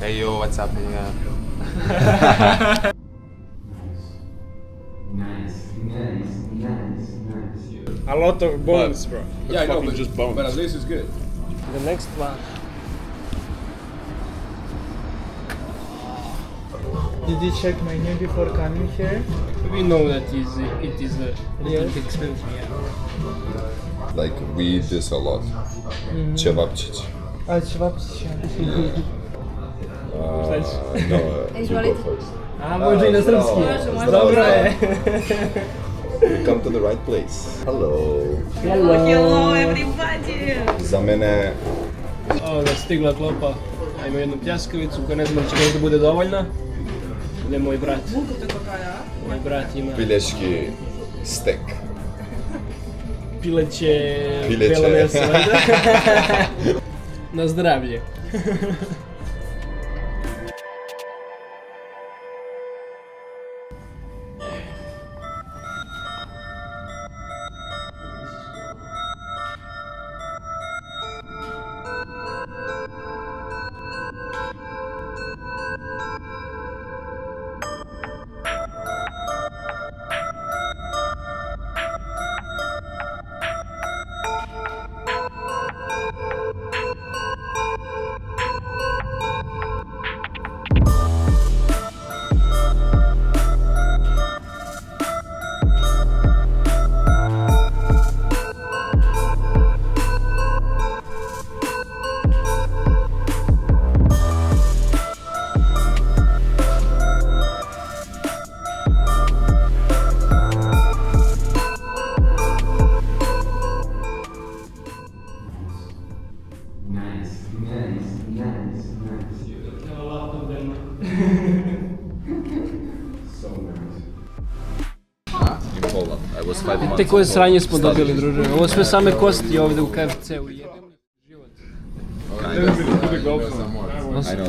Hey yo, what's happening? Nice. A lot of bones, bro. Yeah, I know, fucking but just bones. But at least it's good. The next one. Did you check menu before coming here? We know that it is a little Yes. expensive, yeah. Like we eat this a lot. Cevapčić. A cevapčić. No, you go first. A može i na srpski. Može. Dobro je. You come to the right place. Hello. Hello everybody! Za mene Ovo da stigla klopa. Ajmo jednu pljeskavicu koja ne znam će da bude dovoljna. Ide moj brat. Moj brat ima pilješki stek. pileće, Pileće. belo meso. Na zdravlje. In Poland. I was 5 months. Vidite koje sranje smo dobili, druže. Ovo sve same kosti ovdje u KFC-u. Jebem život.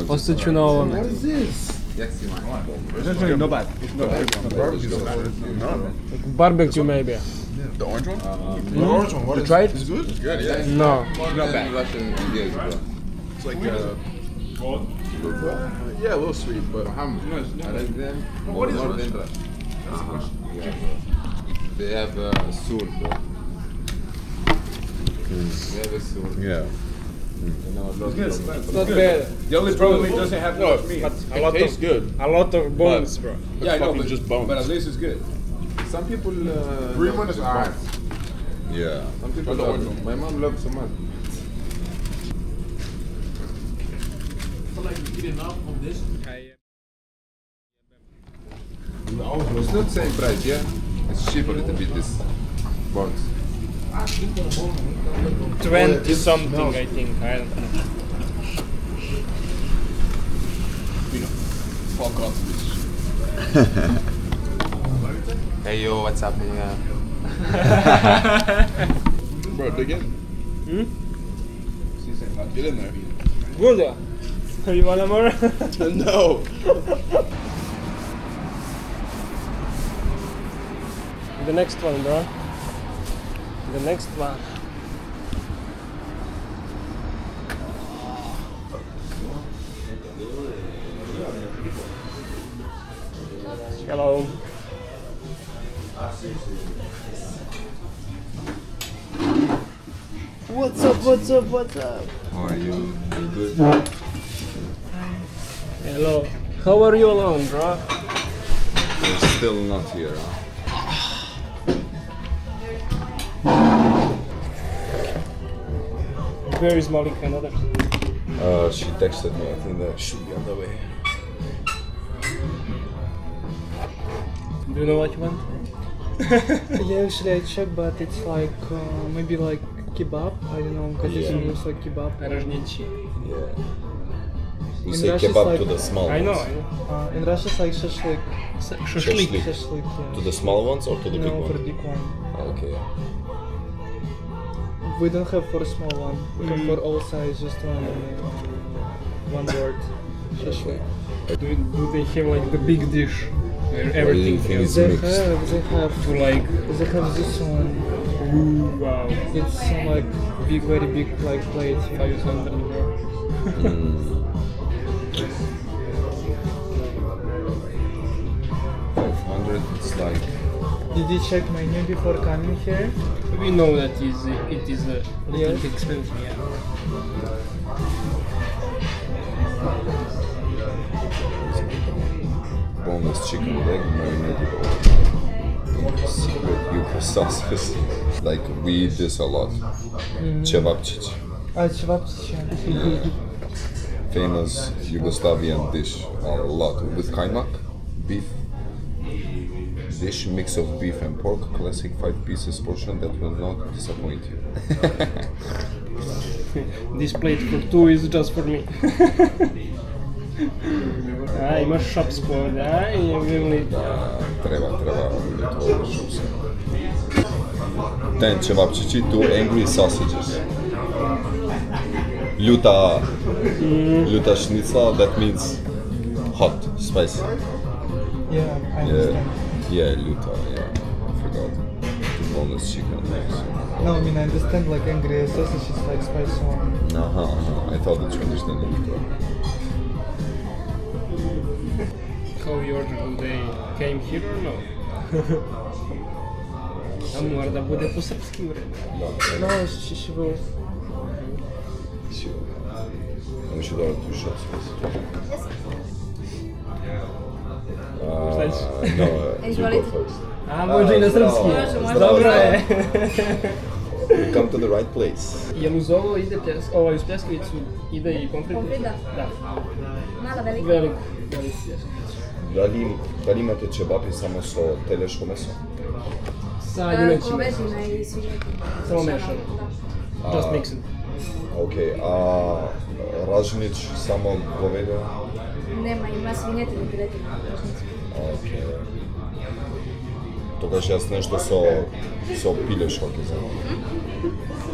Ostaću na ovome. It's actually not bad. It's not bad. Barbecue maybe. The orange one? Mm-hmm. The orange one, what You is tried? It's good? It's good, yeah. No. Not bad. Russian ideas, bro. It's like, yeah, a little sweet, but What is Russian? They have a sword, bro. They have a sword. Yeah. It's not bad. the only problem it doesn't have much meat. But It tastes good. A lot of bones, bro. Yeah, I know, fucking but just bones. But at least it's good. Some people. Green one is alright. Yeah. Some people But the love orange it. one. My mom loves so much. It's not same price, yeah? It's cheaper a little bit, this bones. 20 something, I think. I don't know. Fuck off, bitch. Hey yo, what's happening? Bro, dig in. Get in there. Good. You want more? No. The next one, bro. The next one. Hello. What's up, what's up, what's up? How are you? You good? Hello. How are you alone, bro? You're still not here, huh? Where is Malika and others? She texted me. I think that should be on the way. Do you know what you want? Yeah, actually I checked, but it's like maybe like kebab. I don't know because it's in English like kebab. Рожничи. Yeah. We In say Russia it's kebab like- to the small I know, ones. I know. In Russia it's like shashlik. Шашлык. Shashlik, To yeah. the small ones or to the big No, for one? the big one. Okay. We don't have for small one. We have for all size, just one word. Shashlik. Do they have like the big dish? Where Or you everything think is it's mixed? They have to like, they have this one. ooh, wow, It's like big, very big like plate. 500 euro. Mm. Did you check menu before coming here? We know that it is a little Yes. bit expensive, yeah. Boneless chicken leg marinated over secret Yugo sauces. Like we eat this a lot. Cevapcici. Cevapcici. Famous Yugoslavian dish a lot with kaymak, beef. Dish mix of beef and pork, classic 5 pieces portion that will not disappoint you. This plate for two is just for me. Imaš Srpsko ovdje, ili... Treba to šupse. Then cevapcici, 2 angry sausages. Ljuta schnitzel, that means hot, spicy. Yeah, I understand. Yeah, ljuta, yeah, I forgot. The boneless chicken. No, I mean I understand like angry sausage is like spicy one. I thought that you understand ljuta. How you ordered, they came here or no? A mora da bude po srpski uredno. No, she will. We should order 2 shots. Šta ćeš? No, you go first. A, može i na srpski. Može. Dobro je. You come to the right place. Jel uz ovo ide uz pljeskavicu ide i komplet? Komplet, da. Da. Mala, velika. Veliku pljeskavicu. Da li imate čebapi samo sa teleško meso? Sa junećima. Govedina i svinjetina. Samo mešano. A, Just mixing. Ok, a ražnić samo govedo? Nema, ima svinjetina i piletina. Ok. Тогаш јас нешто со пилешко ќе земам.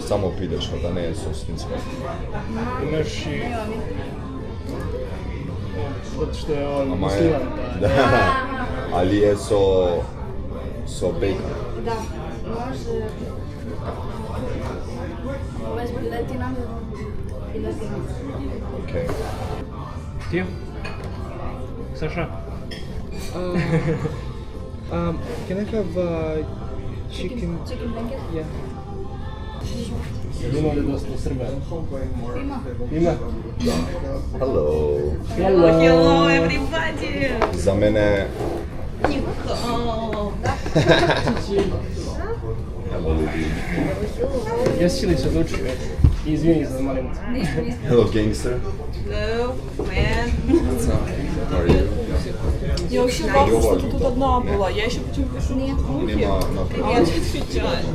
Само пилешко, да не е со свинско. Imaš i... Zato što je on Ама е... musliman, pa... Да. Али е со бейкон. Da, može... Ovo je s piletinom. Piletina. Окей. Ti? Saša? Can I have chicken? Chicken blanket? Yeah. Ima ovdje dosta Srba? Ima. Ima? Hello. Hello everybody! За мене... Evo ljudi. Jesi li se odlučio? Izvini za malinicu. Hello gangster. Hello, man. What's up? How are you? Я вообще в августе тут одна была. Я еще почему пишу Нет. Нема на я не отвечаю.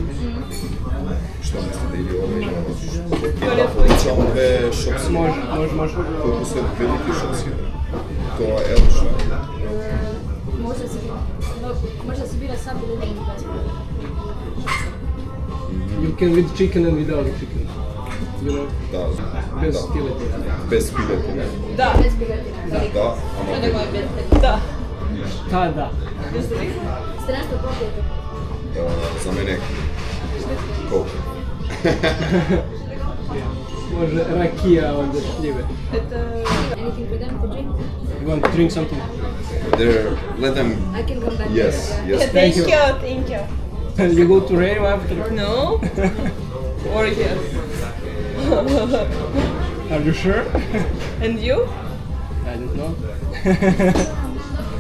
Što mislite ili ovo? Vraćamo dve šopsije. Može. Koliko su veliki šopsije? To je evo što? Može se bira sam ili You can with chicken and without chicken. You know? Da. Bez da. piletine. Bez piletine. Да. bez piletina. Da, Что ama такое без? Да. Šta da? Ste nešto popijete? za mene Coke. Može rakija od šljive. Это... Anything for them to drink? You want to drink something? There, let them. I can come back. Yes, later, yes. Thank you. Thank you. You go to rave after? No. Or yes. Are you sure? And you? I don't know.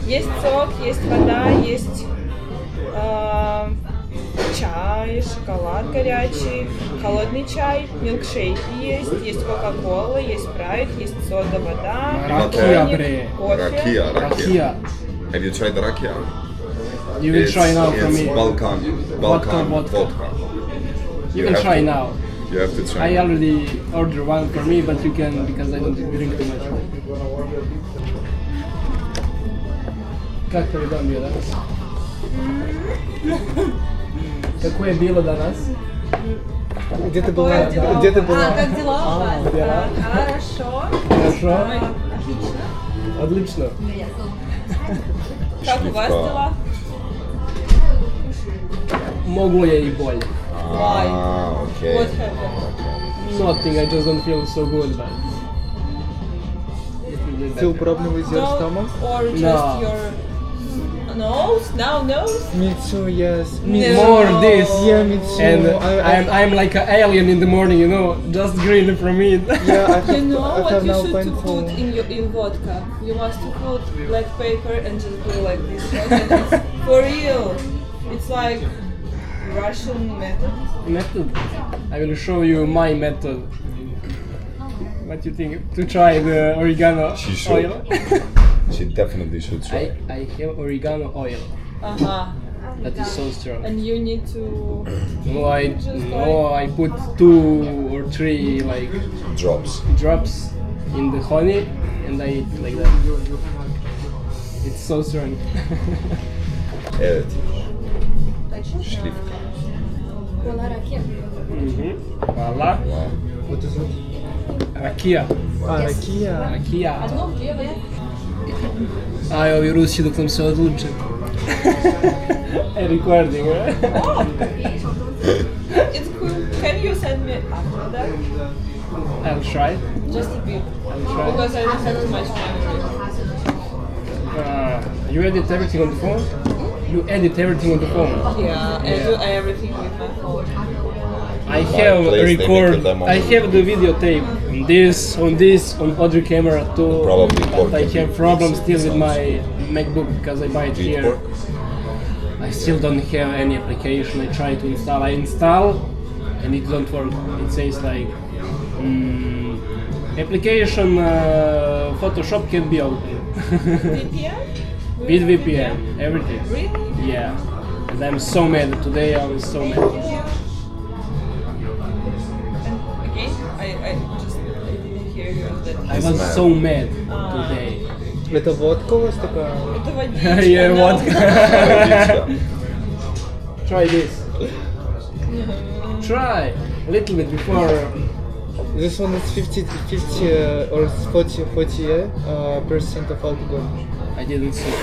Есть сок, есть вода, есть чай, шоколад горячий, холодный чай, милкшейки есть кока-кола, есть спрайт, есть сода, вода, Rakija тоник, bre. кофе. Rakija. Have you tried the rakia? You will try now for It's me. Balkan Vodka. vodka. You can have try to- now. You have to try. I already ordered one for me, but you can because I don't drink too much. Kako je dan bio danas? Kako je bilo danas? Где ты была? Где ты была? Как дела у вас? Дела. Хорошо. Хорошо? Отлично. Отлично. Как у вас дела? Moglo je i bolje. Why? Okay. What happened? Nothing, I just don't feel so good, but... It will be Still better. problem with your No, stomach? or just No. your nose? Now nose? Me too, yes. Me No. More this. Yeah, me too. And I'm like an alien in the morning, you know, just green from it. Yeah, I have, You know I what have you now should to painful. put in vodka? You must to put black paper and just do like this. And it's for real. It's like Russian method. Method. I will show you my method. What do you think? To try the oregano She should. oil? She definitely should try. I have oregano oil. That is so strong. And you need to. I put 2 or 3 like Drops. drops in the honey and I eat like that. It's so strong. Evet. Šlifka. Kola rakija. Hvala. Wow. What is it? Rakija. Rakia. Rakija. Aj, ovi Rusi dok nam se odluče. Recording, eh? It's cool. Can you send me after that? I'll try. Just a bit. I'll try. Because I don't have too much memory. You edit everything on the phone? You edit everything on the phone? Yeah, I do everything with my phone. I have place, they make record. a demo. I have the videotape on other camera too. Probably but pork I and have beef problems still with sounds. my MacBook because I buy it Eat here. pork? I still don't have any application. I try to install. I install, and it don't work. It says like application Photoshop can be open. VPN? With VPN, everything. Really? Yeah. And I'm so mad. Today I was so mad. And again, I didn't hear you on that. I was mad. so mad today. Это водка у вас такая? Это водичка. Yeah, no. what? Водичка. Try this. Try a little bit before. This one is 50 or 40 percent of alcohol. I didn't see.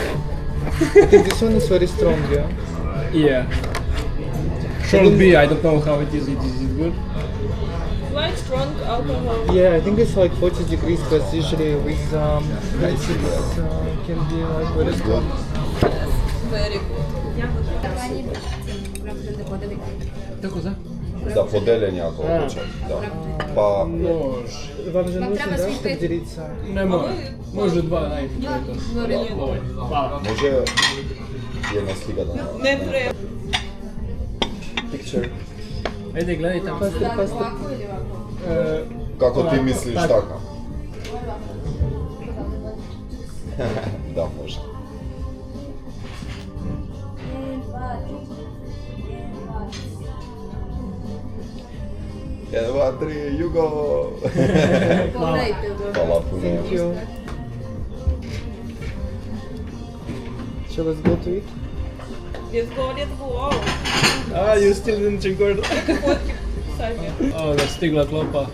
I think this one is very strong, yeah? Yeah. Should be. I don't know how it is. Is it good? Like strong alcohol. Yeah, I think it's like 40 degrees, because usually with ice it can be like very strong. Very good. Tako za? Da, podeljen jako običan. Da. Pa, Može. Вам же нужно, да, чтобы делиться? Ne može. Može 2 najbolje. Ovoj. Hvala. može jedna slika da napravim. Ne treba. Picture. Ajde, gledaj tamo. Faster. Kako ti Ovako, misliš tako. tako? Da, može. Jedan, dva, tri, Yugo! Pogledajte ovo. Hvala puno. Thank you. Shall us go to it? Let's go. You still didn't record. Fotки sami. Ovo da stigla klopa.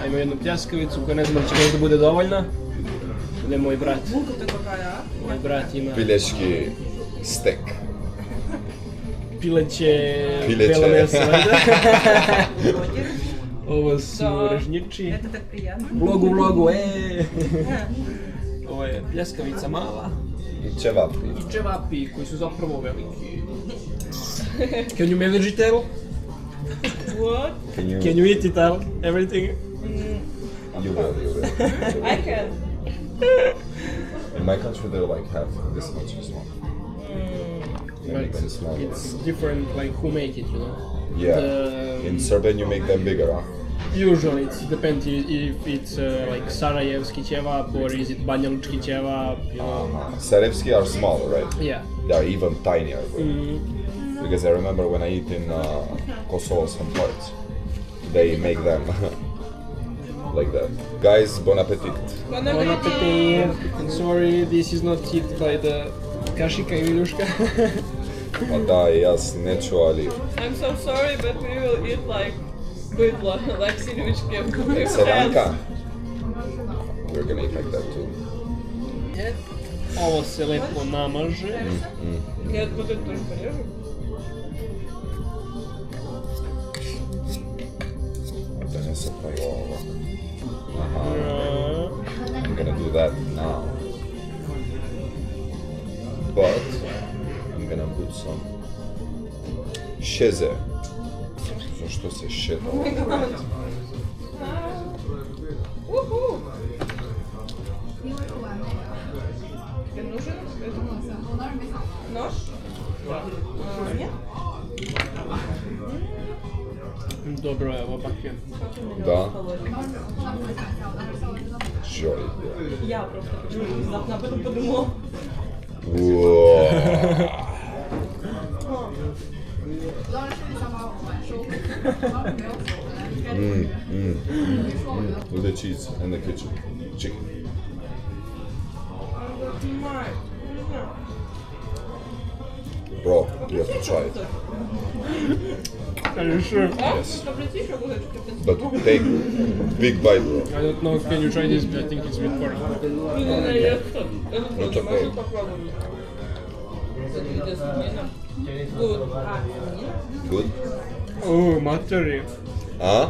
Ima jednu pljeskavicu koja ne znam da će možda bude dovoljna. Ovdje je moj brat. Moj brat ima Pilješki stek. pileće, Pileće. belo meso. Ovo su režnjiči. Это так приятно. Vlogu, Ovo je pljeskavica mala. I ćevapi. I čevapi koji su zapravo veliki. Can you manage it all? What? Can you eat it all? Everything? You will. I can. In my country they're like half this much as well. Maybe even smaller. It's different, like who make it, you know? Yeah. The- In Serbian you make them bigger, huh? Usually it depends if it's like Sarajevski kebab or is it Banjalučki kebab, you know? Srpski are smaller, right? Yeah. They are even tinier. Because I remember when I eat in Kosovo some parts, they make them like that. Guys, bon appetit. Bon Bon appetit. appetit. Sorry, this is not hit by the kašika i viljuška. Ma da, jas neću, ali I'm so sorry, but we will eat like bydlo, like sinovičke. seranka. We're gonna eat like that too. Ovo se lepo namaže. Я вот это тоже порежу. Da ne se pa i ovo. Aha. I'm gonna do that now. But can I put some šeze? Zašto se šeta? Уху! Тебе нужен нож? Нет? Dobro je ovo bakke. Da. Жой. Я просто почему-то внезапно об этом подумала. The cheese and the kitchen. Chicken. Bro, you have to try it. Хорошо. Yes. But take big bite, bro. I don't know, can you try this? I think it's with pork. Not okay. Good? Oh, materi. Huh?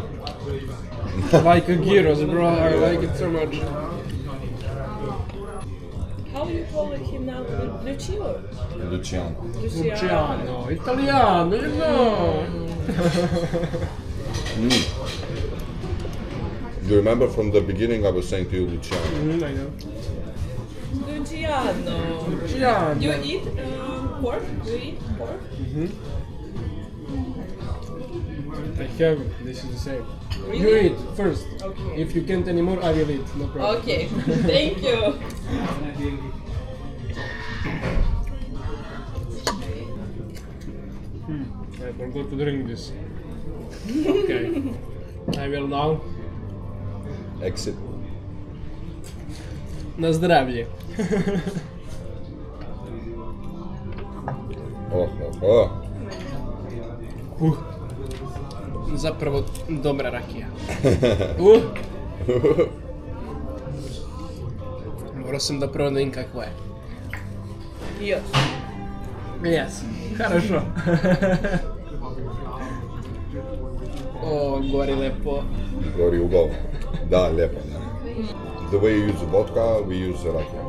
Like a gyros, bro. I like it so much. How you call him now? Lucio? Luciano. Luciano, Italiano, you know. You remember from the beginning I was saying to you Luciano. I know. Luciano. Luciano. You eat pork? You eat pork? I have, this is the same. Really? You eat first. Okay. If you can't anymore, I will eat, no problem. Okay, thank you. I forgot to drink this. Okay. I will now. Exit. Na zdravlje. Oh. Zapravo dobra rakija. Morao sam da pronajem kakva je. Yes. Yes. Хорошо. O, gori lepo. Gori ugal. Da, lijepo. Da. The way you use vodka, we use rakia.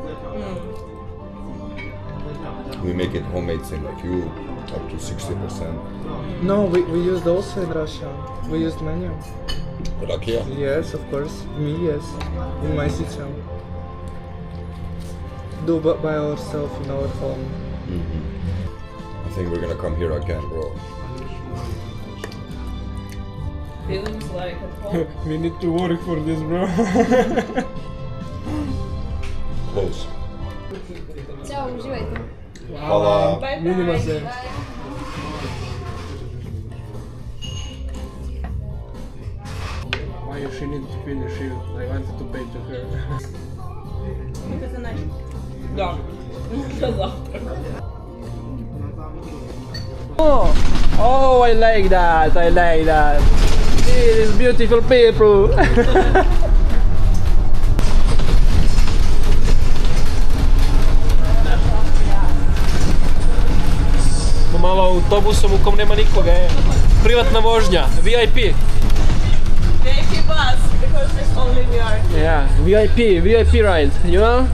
We make it homemade thing like you, up to 60%. No, we used also in Russia. We used MENI. Rakia? Yes, of course. Me, yes. In my city. Do by ourselves in our home. I think we're gonna come here again, bro. Feels like a home. We need to work for this, bro. Close. Ćao, uživajte. Hvala. Bye Vidimo bye. se. Why she need to finish it? I wanted to pay to her. Это за ночь. Да. За завтрак. Oh, I like that. I like that. These beautiful people. Malo autobusom u kom nema nikoga je. Privatna vožnja, VIP. VIP bus, because it's only we are. Yeah, VIP ride, you know?